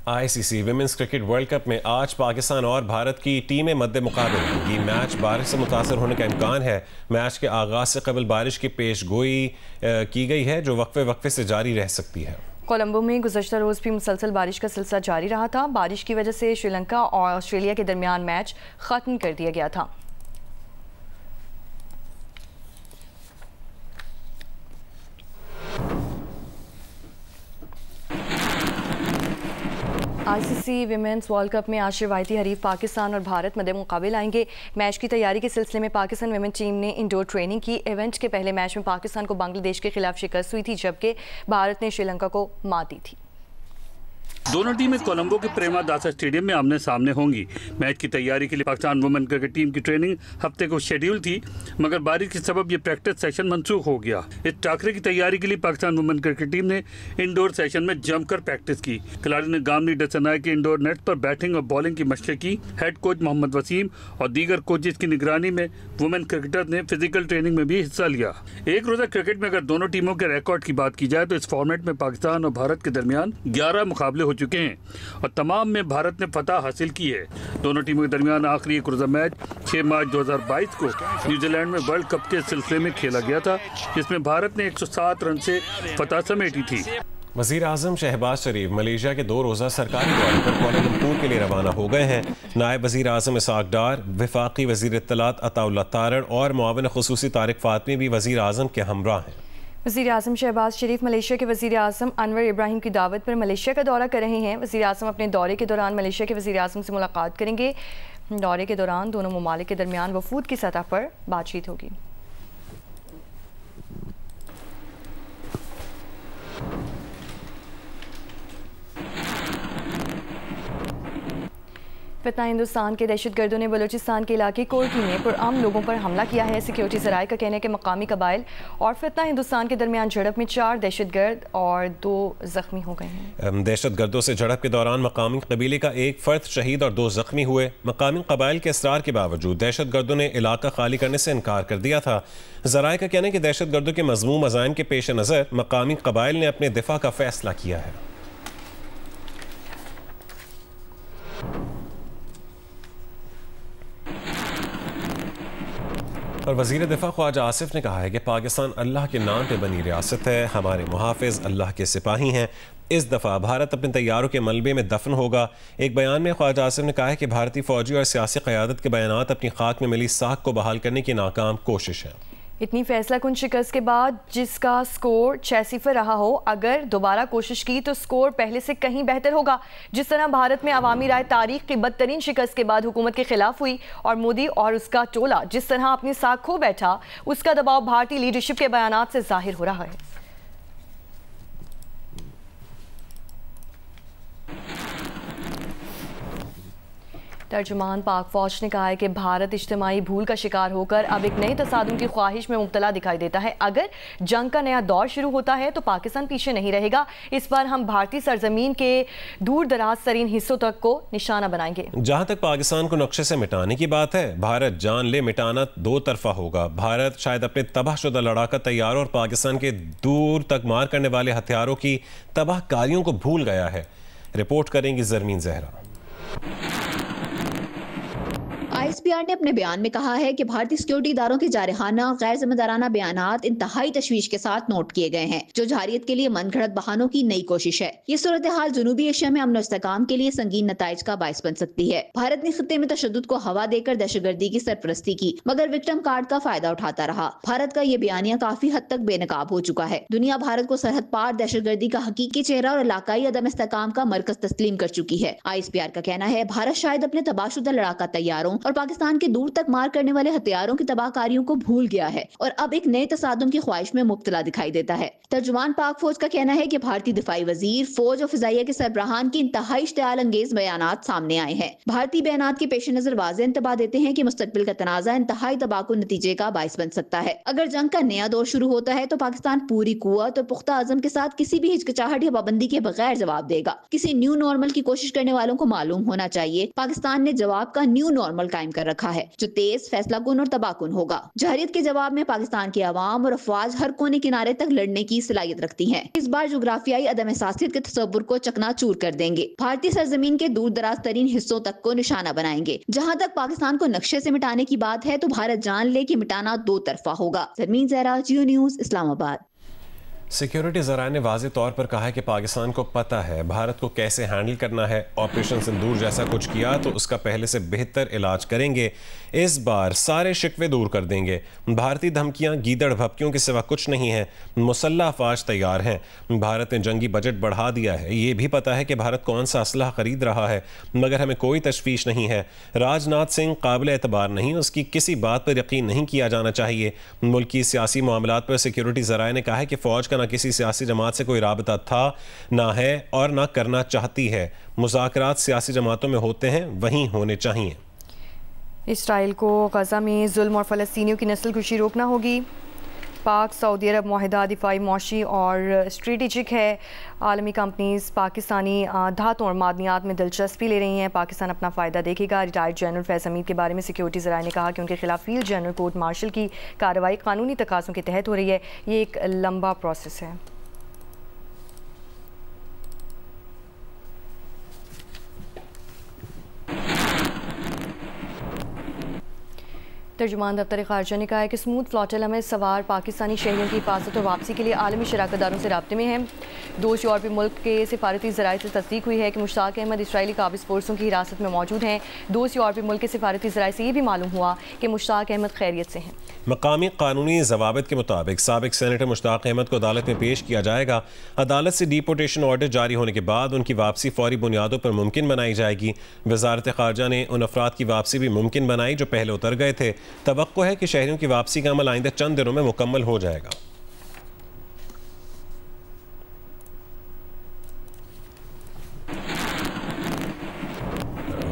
آئی سی سی women's cricket world cup میں آج پاکستان اور بھارت کی ٹیمیں مد مقابل ہوں گی۔ میچ بارش سے متاثر ہونے کا امکان ہے۔ میچ کے آغاز سے قبل بارش کی پیش گوئی کی گئی ہے جو وقفے سے جاری رہ سکتی ہے۔ کولمبو میں گزشتہ روز بھی مسلسل بارش کا سلسلہ جاری رہا تھا۔ بارش کی وجہ سے سری لنکا اور آسٹریلیا کے درمیان میچ ختم کر دیا گیا تھا۔ آئی سی سی ویمنز ورلڈ کپ میں آج روایتی حریف پاکستان اور بھارت مد مقابل آئیں گے۔ میچ کی تیاری کے سلسلے میں پاکستان ویمن ٹیم نے انڈور ٹریننگ کی۔ ایونٹ کے پہلے میچ میں پاکستان کو بنگلہ دیش کے خلاف شکست ہوئی تھی جبکہ بھارت نے سری لنکا کو مات دی تھی۔ دونوں ٹیمیں کولمبو کے پریما داسا اسٹیڈیم میں آمنے سامنے ہوں گی۔ میچ کی تیاری کے لیے پاکستان وومن کرکٹ ٹیم کی ٹریننگ ہفتے کو شیڈیول تھی مگر بارش کے سبب یہ پریکٹس سیشن منسوخ ہو گیا۔ اس ٹاکرے کی تیاری کے لیے پاکستان وومن کرکٹ ٹیم نے انڈور سیشن میں جم کر پریکٹس کی۔ کھلاڑی نے گامنی ڈسنائے کے انڈور نیٹ پر بیٹنگ اور بالنگ کی مشقیں کی۔ ہیڈ کوچ محمد وسیم اور دیگر کوچز کی نگرانی میں وومن کرکٹر نے فزیکل ٹریننگ میں بھی حصہ لیا۔ ایک روزہ کرکٹ میں اگر دونوں ٹیموں کے ریکارڈ کی بات کی جائے تو اس فارمیٹ میں پاکستان اور بھارت کے درمیان 11 مقابلے ہو چکے ہیں اور تمام میں بھارت نے فتح حاصل کی ہے۔ دونوں ٹیموں کے درمیان آخری ایک روزہ میچ 6 مارچ 2022 کو نیوزی لینڈ میں ورلڈ کپ کے سلسلے میں کھیلا گیا تھا جس میں بھارت نے 107 رن سے فتح سمیٹی تھی۔ وزیر اعظم شہباز شریف ملیشیا کے 2 روزہ سرکاری دورے پر کوالالمپور کے لیے روانہ ہو گئے ہیں۔ نائب وزیر اعظم اسحاق ڈار، وفاقی وزیر اطلاعات عطا اللہ تارڑ اور معاون خصوصی طارق فاطمی بھی وزیر اعظم کے ہمراہ ہیں۔ وزیر اعظم شہباز شریف ملیشیا کے وزیر اعظم انور ابراہیم کی دعوت پر ملیشیا کا دورہ کر رہے ہیں۔ وزیر اعظم اپنے دورے کے دوران ملیشیا کے وزیر اعظم سے ملاقات کریں گے۔ دورے کے دوران دونوں ممالک کے درمیان وفود کی سطح پر بات چیت ہوگی۔ فتنہ ہندوستان کے دہشت گردوں نے بلوچستان کے علاقے کورکی میں پرامن لوگوں پر حملہ کیا ہے۔ سیکیورٹی ذرائع کا کہنا ہے کہ مقامی قبائل اور فتنہ ہندوستان کے درمیان جھڑپ میں 4 دہشت گرد اور 2 زخمی ہو گئے ہیں۔ دہشت گردوں سے جھڑپ کے دوران مقامی قبیلے کا 1 فرد شہید اور 2 زخمی ہوئے۔ مقامی قبائل کے اصرار کے باوجود دہشت گردوں نے علاقہ خالی کرنے سے انکار کر دیا تھا۔ ذرائع کا کہنا ہے کہ دہشت گردوں کے مذموم عزائم کے پیش نظر مقامی قبائل نے اپنے دفاع کا فیصلہ کیا ہے۔ اور وزیر دفاع خواجہ آصف نے کہا ہے کہ پاکستان اللہ کے نام پہ بنی ریاست ہے، ہمارے محافظ اللہ کے سپاہی ہیں۔ اس دفعہ بھارت اپنے طیاروں کے ملبے میں دفن ہوگا۔ ایک بیان میں خواجہ آصف نے کہا ہے کہ بھارتی فوجی اور سیاسی قیادت کے بیانات اپنی خاک میں ملی ساکھ کو بحال کرنے کی ناکام کوشش ہے۔ اتنی فیصلہ کن شکست کے بعد جس کا سکور 6-0 رہا ہو، اگر دوبارہ کوشش کی تو سکور پہلے سے کہیں بہتر ہوگا۔ جس طرح بھارت میں عوامی رائے تاریخ کی بدترین شکست کے بعد حکومت کے خلاف ہوئی اور مودی اور اس کا ٹولہ جس طرح اپنی ساکھ کھو بیٹھا، اس کا دباؤ بھارتی لیڈرشپ کے بیانات سے ظاہر ہو رہا ہے۔ ترجمان پاک فوج نے کہا ہے کہ بھارت اجتماعی بھول کا شکار ہو کر اب ایک نئے تصادم کی خواہش میں مبتلا دکھائی دیتا ہے۔ اگر جنگ کا نیا دور شروع ہوتا ہے تو پاکستان پیچھے نہیں رہے گا۔ اس بار ہم بھارتی سرزمین کے دور دراز ترین حصوں تک کو نشانہ بنائیں گے۔ جہاں تک پاکستان کو نقشے سے مٹانے کی بات ہے، بھارت جان لے مٹانا 2 طرفہ ہوگا۔ بھارت شاید اپنے تباہ شدہ لڑاکا طیاروں اور پاکستان کے دور تک مار کرنے والے ہتھیاروں کی تباہ کاریوں کو بھول گیا ہے۔ رپورٹ کریں گی Zarmeen Zahra. I S P R نے اپنے بیان میں کہا ہے کہ بھارتی سیکیورٹی اداروں کے جارحانہ غیر ذمہ دارانہ بیانات انتہائی تشویش کے ساتھ نوٹ کیے گئے ہیں جو جارحیت کے لیے من گھڑت بہانوں کی نئی کوشش ہے۔ یہ صورتحال جنوبی ایشیا میں امن و استحکام کے لیے سنگین نتائج کا باعث بن سکتی ہے۔ بھارت نے خطے میں تشدد کو ہوا دے کر دہشت گردی کی سرپرستی کی مگر وکٹم کارڈ کا فائدہ اٹھاتا رہا۔ بھارت کا یہ بیانیہ کافی حد تک بے نقاب ہو چکا ہے۔ دنیا بھارت کو سرحد پار دہشت گردی کا حقیقی چہرہ اور علاقائی عدم استحکام کا مرکز تسلیم کر چکی ہے۔ آئی ایس پی آر کا کہنا ہے بھارت شاید اپنے تباہ شدہ لڑاکا طیاروں اور پاکستان کے دور تک مار کرنے والے ہتھیاروں کی تباہ کاریوں کو بھول گیا ہے اور اب ایک نئے تصادم کی خواہش میں مبتلا دکھائی دیتا ہے۔ ترجمان پاک فوج کا کہنا ہے کہ بھارتی دفاعی وزیر، فوج اور فضائیہ کے سربراہان کی انتہائی اشتعال انگیز بیانات سامنے آئے ہیں۔ بھارتی بیانات کے پیش نظر واضح انتباہ دیتے ہیں کہ مستقبل کا تنازع انتہائی تباہ نتیجے کا باعث بن سکتا ہے۔ اگر جنگ کا نیا دور شروع ہوتا ہے تو پاکستان پوری قوت اور پختہ عزم کے ساتھ کسی بھی ہچکچاہٹ یا پابندی کے بغیر جواب دے گا۔ کسی نیو نارمل کی کوشش کرنے والوں کو معلوم ہونا چاہیے پاکستان نے جواب کا نیو نارمل قائم کر رکھا ہے جو تیز، فیصلہ کن اور تباہ کن ہوگا۔ جارحیت کے جواب میں پاکستان کے عوام اور افواج ہر کونے کنارے تک لڑنے کی صلاحیت رکھتی ہیں۔ اس بار جغرافیائی عدم حساسیت کے تصور کو چکنا چور کر دیں گے، بھارتی سرزمین کے دور دراز ترین حصوں تک کو نشانہ بنائیں گے۔ جہاں تک پاکستان کو نقشے سے مٹانے کی بات ہے تو بھارت جان لے کہ مٹانا دو طرفہ ہوگا۔ زرمین زہرا، جیو نیوز، اسلام آباد۔ سیکیورٹی ذرائع نے واضح طور پر کہا ہے کہ پاکستان کو پتہ ہے بھارت کو کیسے ہینڈل کرنا ہے۔ آپریشن سندور جیسا کچھ کیا تو اس کا پہلے سے بہتر علاج کریں گے۔ اس بار سارے شکوے دور کر دیں گے۔ بھارتی دھمکیاں گیدڑ بھپکیوں کے سوا کچھ نہیں ہیں۔ مسلح افواج تیار ہیں۔ بھارت نے جنگی بجٹ بڑھا دیا ہے۔ یہ بھی پتہ ہے کہ بھارت کون سا اسلحہ خرید رہا ہے، مگر ہمیں کوئی تشویش نہیں ہے۔ راج ناتھ سنگھ قابل اعتبار نہیں، اس کی کسی بات پر یقین نہیں کیا جانا چاہیے۔ ملکی سیاسی معاملات پر سیکیورٹی ذرائع نے کہا ہے کہ فوج کا نہ کسی سیاسی جماعت سے کوئی رابطہ تھا، نہ ہے اور نہ کرنا چاہتی ہے۔ مذاکرات سیاسی جماعتوں میں ہوتے ہیں، وہیں ہونے چاہیے۔ اسرائیل کو غزہ میں ظلم اور فلسطینیوں کی نسل کشی روکنا ہوگی۔ پاک سعودی عرب معاہدہ دفاعی، معاشی اور اسٹریٹجک ہے۔ عالمی کمپنیز پاکستانی دھاتوں اور معدنیات میں دلچسپی لے رہی ہیں۔ پاکستان اپنا فائدہ دیکھے گا۔ ریٹائرڈ جنرل فیض حمید کے بارے میں سیکیورٹی ذرائع نے کہا کہ ان کے خلاف فیلڈ جنرل کورٹ مارشل کی کارروائی قانونی تقاضوں کے تحت ہو رہی ہے۔ یہ ایک لمبا پروسیس ہے۔ ترجمان دفتر خارجہ نے کہا ہے کہ سمودھ فلاٹیلا میں سوار پاکستانی شہریوں کی حفاظت اور واپسی کے لیے عالمی شراکت داروں سے رابطے میں ہیں۔ 2 یورپی ملک کے سفارتی ذرائع سے تصدیق ہوئی ہے کہ مشتاق احمد اسرائیلی قابض فورسوں کی حراست میں موجود ہیں۔ 2 یورپی ملک کے سفارتی ذرائع سے یہ بھی معلوم ہوا کہ مشتاق احمد خیریت سے ہیں۔ مقامی قانونی ضوابط کے مطابق سابق سینیٹر مشتاق احمد کو عدالت میں پیش کیا جائے گا۔ عدالت سے ڈیپورٹیشن آرڈر جاری ہونے کے بعد ان کی واپسی فوری بنیادوں پر ممکن بنائی جائے گی۔ وزارت خارجہ نے ان افراد کی واپسی بھی ممکن بنائی جو پہلے اتر گئے تھے۔ توقع ہے کہ شہریوں کی واپسی کا عمل آئندہ چند دنوں میں مکمل ہو جائے گا۔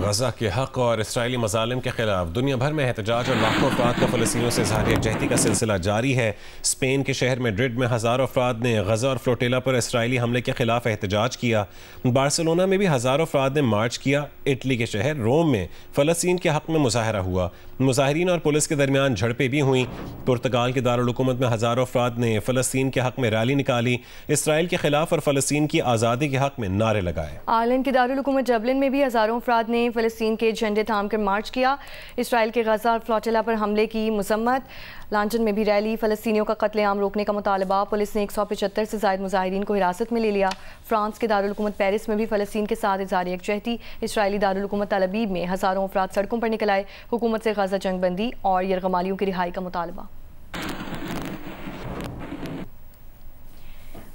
غزہ کے حق اور اسرائیلی مظالم کے خلاف دنیا بھر میں احتجاج اور لاکھوں افراد کا فلسطینیوں سے اظہار یکجہتی کا سلسلہ جاری ہے۔ اسپین کے شہر میڈرڈ میں ہزاروں افراد نے غزہ اور فلوٹیلا پر اسرائیلی حملے کے خلاف احتجاج کیا۔ بارسلونا میں بھی ہزاروں افراد نے مارچ کیا۔ اٹلی کے شہر روم میں فلسطین کے حق میں مظاہرہ ہوا۔ مظاہرین اور پولیس کے درمیان جھڑپیں بھی ہوئیں۔ پرتگال کے دارالحکومت میں ہزاروں افراد نے فلسطین کے حق میں ریلی نکالی، اسرائیل کے خلاف اور فلسطین کی آزادی کے حق میں نعرے لگائے۔ آئرلینڈ کے دارالحکومت ڈبلن میں بھی ہزاروں افراد نے فلسطین کے جھنڈے تھام کر مارچ کیا۔ اسرائیل کے غزہ اور فلاٹیلا پر حملے کی مذمت۔ لندن میں بھی ریلی، فلسطینیوں کا قتل عام روکنے کا مطالبہ۔ پولیس نے 175 سے زائد مظاہرین کو حراست میں لے لیا۔ فرانس کے دارالحکومت پیرس میں بھی فلسطین کے ساتھ اظہار یکجہتی۔ اسرائیلی دارالحکومت تل ابیب میں ہزاروں افراد سڑکوں پر نکل آئے، حکومت سے غزہ جنگ بندی اور یرغمالیوں کی رہائی کا مطالبہ۔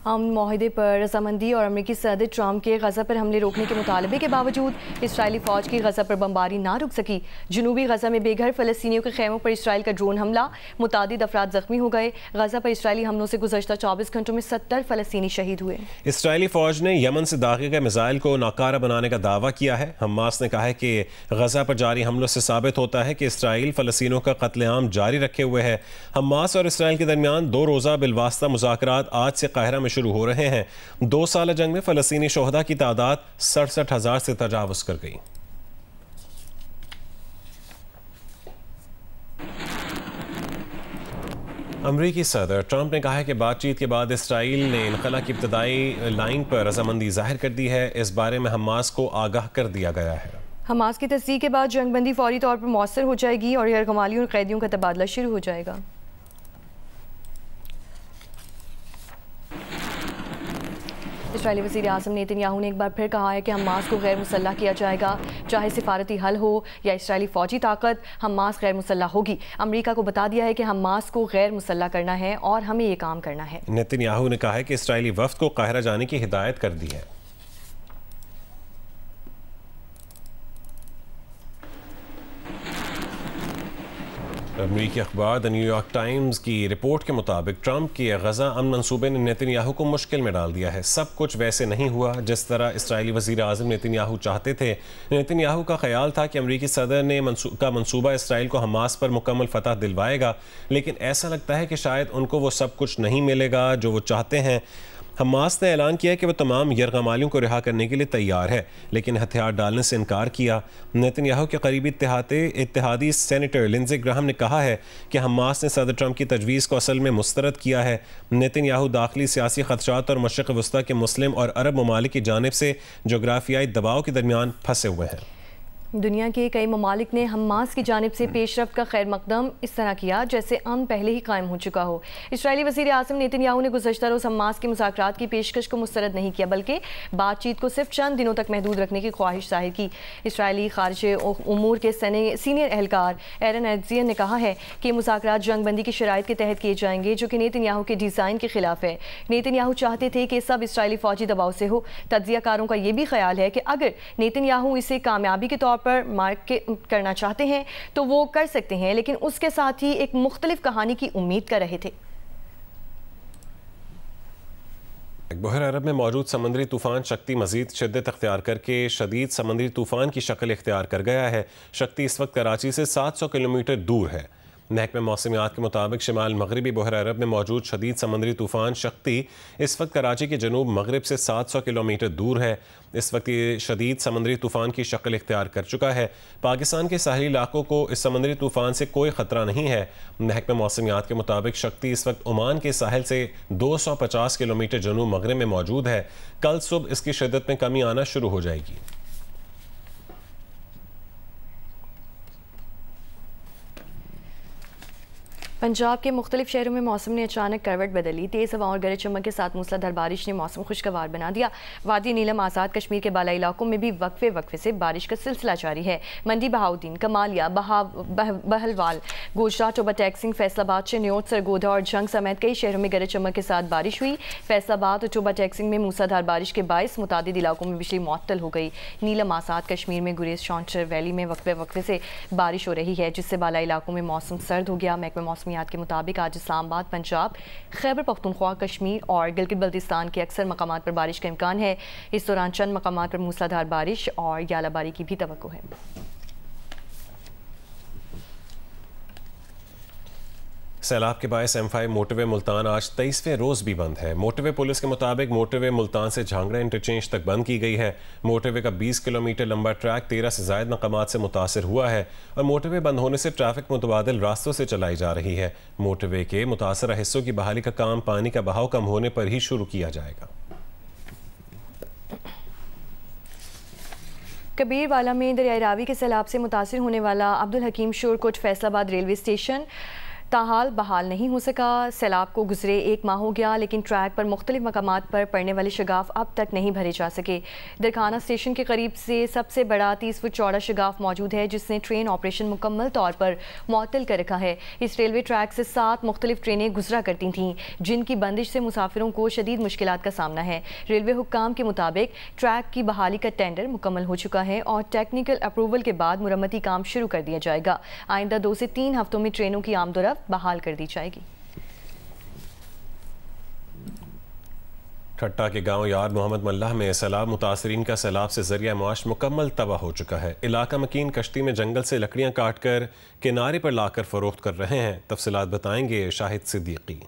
امن معاہدے پر رضامندی اور امریکی صدر ٹرمپ کے غزہ پر حملے روکنے کے مطالبے کے باوجود اسرائیلی فوج کی غزہ پر بمباری نہ رک سکی۔ جنوبی غزہ میں بے گھر فلسطینیوں کے خیموں پر اسرائیل کا ڈرون حملہ، متعدد افراد زخمی ہو گئے۔ غزہ پر اسرائیلی حملوں سے گزشتہ 24 گھنٹوں میں 70 فلسطینی شہید ہوئے۔ اسرائیلی فوج نے یمن سے داغے گئے میزائل کو ناکارہ بنانے کا دعویٰ کیا ہے۔ حماس نے کہا ہے کہ غزہ پر جاری حملوں سے ثابت ہوتا ہے کہ اسرائیل فلسطینیوں کا قتل عام جاری رکھے ہوئے ہے۔ حماس اور اسرائیل کے درمیان 2 روزہ بالواسطہ مذاکرات آج سے قاہرہ میں شروع ہو رہے ہیں۔ 2 سالہ جنگ میں فلسطینی شہداء کی تعداد 67,000 سے تجاوز کر گئی۔ امریکی صدر ٹرمپ نے کہا ہے کہ بات چیت کے بعد اسرائیل نے انخلا کی ابتدائی لائن پر رضامندی ظاہر کر دی ہے۔ اس بارے میں حماس کو آگاہ کر دیا گیا ہے۔ حماس کی تصدیق کے بعد جنگ بندی فوری طور پر مؤثر ہو جائے گی اور یرغمالیوں اور قیدیوں کا تبادلہ شروع ہو جائے گا۔ اسرائیلی وزیر اعظم نیتن یاہو نے ایک بار پھر کہا ہے کہ حماس کو غیر مسلح کیا جائے گا، چاہے سفارتی حل ہو یا اسرائیلی فوجی طاقت، حماس غیر مسلح ہوگی۔ امریکہ کو بتا دیا ہے کہ حماس کو غیر مسلح کرنا ہے اور ہمیں یہ کام کرنا ہے۔ نیتن یاہو نے کہا ہے کہ اسرائیلی وفد کو قاہرہ جانے کی ہدایت کر دی ہے۔ امریکی اخبار دی نیو یارک ٹائمز کی رپورٹ کے مطابق ٹرمپ کے غزہ امن منصوبے نے نیتن یاہو کو مشکل میں ڈال دیا ہے۔ سب کچھ ویسے نہیں ہوا جس طرح اسرائیلی وزیر اعظم نیتن یاہو چاہتے تھے۔ نیتن یاہو کا خیال تھا کہ امریکی صدر نے کا منصوبہ اسرائیل کو حماس پر مکمل فتح دلوائے گا، لیکن ایسا لگتا ہے کہ شاید ان کو وہ سب کچھ نہیں ملے گا جو وہ چاہتے ہیں۔ حماس نے اعلان کیا کہ وہ تمام یرغمالیوں کو رہا کرنے کے لیے تیار ہے، لیکن ہتھیار ڈالنے سے انکار کیا۔ نیتن یاہو کے قریبی اتحادی سینیٹر لنزے گراہم نے کہا ہے کہ حماس نے صدر ٹرمپ کی تجویز کو اصل میں مسترد کیا ہے۔ نیتن یاہو داخلی سیاسی خدشات اور مشرق وسطی کے مسلم اور عرب ممالک کی جانب سے جغرافیائی دباؤ کے درمیان پھنسے ہوئے ہیں۔ دنیا کے کئی ممالک نے حماس کی جانب سے پیش رفت کا خیر مقدم اس طرح کیا جیسے امن پہلے ہی قائم ہو چکا ہو۔ اسرائیلی وزیر اعظم نیتن یاہو نے گزشتہ روز حماس کے مذاکرات کی پیشکش کو مسترد نہیں کیا، بلکہ بات چیت کو صرف چند دنوں تک محدود رکھنے کی خواہش ظاہر کی۔ اسرائیلی خارجہ امور کے سینئر اہلکار ایرن ایڈزین نے کہا ہے کہ مذاکرات جنگ بندی کی شرائط کے تحت کیے جائیں گے، جو کہ نیتن یاہو کے ڈیزائن کے خلاف ہے۔ نیتن یاہو چاہتے تھے کہ سب اسرائیلی فوجی دباؤ سے ہو۔ تجزیہ کاروں کا یہ بھی خیال ہے کہ اگر نیتن یاہو اسے کامیابی کے طور پر مارک کرنا چاہتے ہیں تو وہ کر سکتے ہیں، لیکن اس کے ساتھ ہی ایک مختلف کہانی کی امید کر رہے تھے۔ بحر عرب میں موجود سمندری طوفان شکتی مزید شدت اختیار کر کے شدید سمندری طوفان کی شکل اختیار کر گیا ہے۔ شکتی اس وقت کراچی سے 700 کلومیٹر دور ہے۔ محکمہ موسمیات کے مطابق شمال مغربی بحر عرب میں موجود شدید سمندری طوفان شکتی اس وقت کراچی کے جنوب مغرب سے 700 کلومیٹر دور ہے۔ اس وقت یہ شدید سمندری طوفان کی شکل اختیار کر چکا ہے۔ پاکستان کے ساحلی علاقوں کو اس سمندری طوفان سے کوئی خطرہ نہیں ہے۔ محکمہ موسمیات کے مطابق شکتی اس وقت عمان کے ساحل سے 250 کلومیٹر جنوب مغرب میں موجود ہے۔ کل صبح اس کی شدت میں کمی آنا شروع ہو جائے گی۔ پنجاب کے مختلف شہروں میں موسم نے اچانک کروٹ بدلی۔ تیز ہوا اور گرج چمک کے ساتھ موسلا دھار بارش نے موسم خوشگوار بنا دیا۔ وادی نیلم آزاد کشمیر کے بالائی علاقوں میں بھی وقفے سے بارش کا سلسلہ جاری ہے۔ منڈی بہاؤدین، کمالیہ، بہلوال، گوجرا، ٹوبہ ٹیکسنگ، فیصل آباد، چنیوٹ، سرگودا اور جنگ سمیت کئی شہروں میں گرج چمک کے ساتھ بارش ہوئی۔ فیصل آباد اور ٹوبہ ٹیکسنگ میں موسلا دھار بارش کے باعث متعدد علاقوں میں بجلی معطل ہو گئی۔ نیلم آزاد کشمیر میں گریز شانچر ویلی میں وقفے سے بارش ہو رہی ہے، جس سے بالائی علاقوں میں موسم سرد ہو گیا۔ محکمہ موسمیات کے مطابق آج اسلام آباد، پنجاب، خیبر پختونخوا، کشمیر اور گلگت بلتستان کے اکثر مقامات پر بارش کا امکان ہے۔ اس دوران چند مقامات پر موسلا دھار بارش اور ژالہ باری کی بھی توقع ہے۔ سیلاب کے باعث M5 موٹر وے ملتان آج 23ویں روز بھی بند ہے۔ موٹر وے پولیس کے مطابق موٹر وے ملتان سے جھانگڑا انٹرچینج تک بند کی گئی ہے۔ موٹر وے کا 20 کلومیٹر لمبا ٹریک 13 سے زائد مقامات سے متاثر ہوا ہے اور موٹر وے بند ہونے سے ٹریفک متبادل راستوں سے چلائی جا رہی ہے۔ موٹر وے کے متاثرہ حصوں کی بحالی کا کام پانی کا بہاؤ کم ہونے پر ہی شروع کیا جائے گا۔ کبیر والا میں دریائے راوی کے سیلاب سے متاثر ہونے والا عبدالحکیم شورکوٹ فیصل آباد ریلوے اسٹیشن تاحال بحال نہیں ہو سکا۔ سیلاب کو گزرے 1 ماہ ہو گیا، لیکن ٹریک پر مختلف مقامات پر پڑنے والے شگاف اب تک نہیں بھرے جا سکے۔ درخانہ اسٹیشن کے قریب سے سب سے بڑا 30 فٹ چوڑا شگاف موجود ہے، جس نے ٹرین آپریشن مکمل طور پر معطل کر رکھا ہے۔ اس ریلوے ٹریک سے 7 مختلف ٹرینیں گزرا کرتی تھیں، جن کی بندش سے مسافروں کو شدید مشکلات کا سامنا ہے۔ ریلوے حکام کے مطابق ٹریک کی بحالی کا ٹینڈر مکمل ہو چکا ہے اور ٹیکنیکل اپروول کے بعد مرمتی کام شروع کر دیا جائے گا۔ آئندہ 2 سے 3 ہفتوں میں ٹرینوں کی آمد و رفت بحال کر دی جائے گی۔ ٹھٹا کے گاؤں یار محمد ملہ میں سیلاب متاثرین کا سیلاب سے ذریعہ معاش مکمل تباہ ہو چکا ہے۔ علاقہ مکین کشتی میں جنگل سے لکڑیاں کاٹ کر کنارے پر لا کر فروخت کر رہے ہیں۔ تفصیلات بتائیں گے شاہد صدیقی۔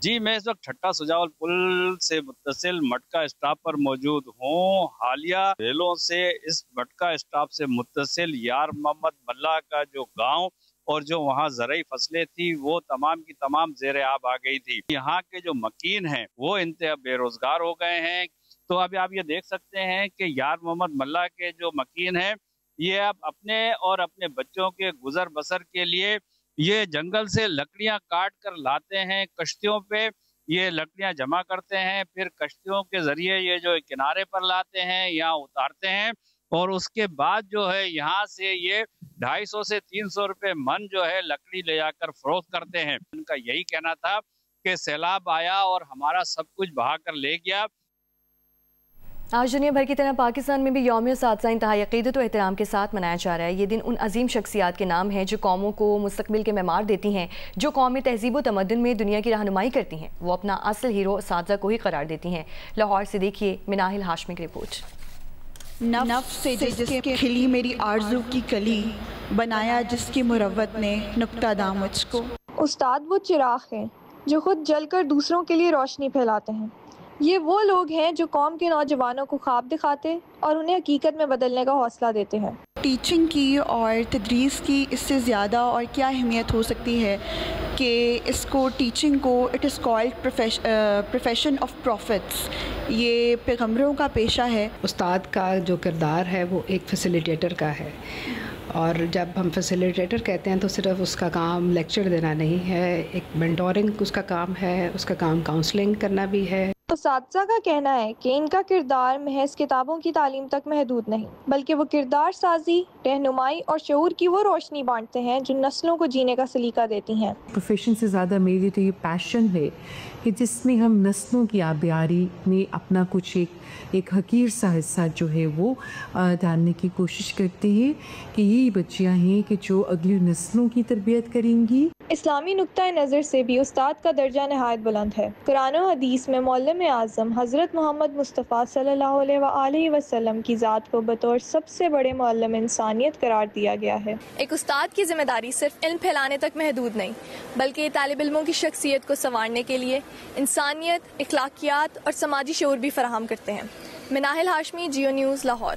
جی، میں اس وقت ٹھٹا سجاول پل سے متصل مٹکا اسٹاپ پر موجود ہوں۔ حالیہ ریلوں سے اس مٹکا اسٹاپ سے متصل یار محمد ملہ کا جو گاؤں اور جو وہاں زرعی فصلیں تھی وہ تمام کی تمام زیر آب آ گئی تھی۔ یہاں کے جو مکین ہیں وہ انتہا بے روزگار ہو گئے ہیں۔ تو ابھی آپ یہ دیکھ سکتے ہیں کہ یار محمد ملہ کے جو مکین ہیں یہ اب اپنے اور اپنے بچوں کے گزر بسر کے لیے یہ جنگل سے لکڑیاں کاٹ کر لاتے ہیں، کشتیوں پہ یہ لکڑیاں جمع کرتے ہیں، پھر کشتیوں کے ذریعے یہ جو کنارے پر لاتے ہیں، یہاں اتارتے ہیں اور اس کے بعد جو ہے یہاں سے یہ 250 سے 300 روپے من جو ہے لکڑی لے جا کر فروخت کرتے ہیں۔ ان کا یہی کہنا تھا کہ سیلاب آیا اور ہمارا سب کچھ بہا کر لے گیا۔ آج دنیا بھر کی طرح پاکستان میں بھی یوم اساتذہ انتہائی عقیدت و احترام کے ساتھ منایا جا رہا ہے۔ یہ دن ان عظیم شخصیات کے نام ہے جو قوموں کو مستقبل کے معمار دیتی ہیں، جو قومی تہذیب و تمدن میں دنیا کی رہنمائی کرتی ہیں۔ وہ اپنا اصل ہیرو اساتذہ کو ہی قرار دیتی ہیں۔ لاہور سے دیکھیے مناہل ہاشمی کی رپورٹ۔ نفس سے جس کے کھلی میری آرزو کی کلی، بنایا جس کی مروت نے نقطہ دام مجھ کو۔ استاد وہ چراغ ہیں جو خود جل کر دوسروں کے لیے روشنی پھیلاتے ہیں۔ یہ وہ لوگ ہیں جو قوم کے نوجوانوں کو خواب دکھاتے اور انہیں حقیقت میں بدلنے کا حوصلہ دیتے ہیں۔ ٹیچنگ کی اور تدریس کی اس سے زیادہ اور کیا اہمیت ہو سکتی ہے کہ اس کو ٹیچنگ کو it is called profession of prophets, یہ پیغمبروں کا پیشہ ہے۔ استاد کا جو کردار ہے وہ ایک فیسیلیٹیٹر کا ہے، اور جب ہم فیسیلیٹیٹر کہتے ہیں تو صرف اس کا کام لیکچر دینا نہیں ہے، ایک مینٹورنگ اس کا کام ہے، اس کا کام کاؤنسلنگ کرنا بھی ہے۔ اساتذہ کا کہنا ہے کہ ان کا کردار محض کتابوں کی تعلیم تک محدود نہیں، بلکہ وہ کردار سازی، رہنمائی اور شعور کی وہ روشنی بانٹتے ہیں جو نسلوں کو جینے کا سلیقہ دیتی ہیں۔ پروفیشن سے زیادہ میری تو یہ پیشن ہے کہ جس میں ہم نسلوں کی آبیاری میں اپنا کچھ ایک حقیر سا حصہ جو ہے وہ ڈالنے کی کوشش کرتے ہیں کہ یہ بچیاں ہیں کہ جو اگلی نسلوں کی تربیت کریں گی۔ اسلامی نقطۂ نظر سے بھی استاد کا درجہ نہایت بلند ہے۔ قرآن و حدیث میں معلم اعظم حضرت محمد مصطفیٰ صلی اللہ علیہ وآلہ وسلم کی ذات کو بطور سب سے بڑے معلم انسانیت قرار دیا گیا ہے۔ ایک استاد کی ذمہ داری صرف علم پھیلانے تک محدود نہیں، بلکہ یہ طالب علموں کی شخصیت کو سنوارنے کے لیے انسانیت، اخلاقیات اور سماجی شعور بھی فراہم کرتے ہیں۔ مناہل ہاشمی، جیو نیوز، لاہور۔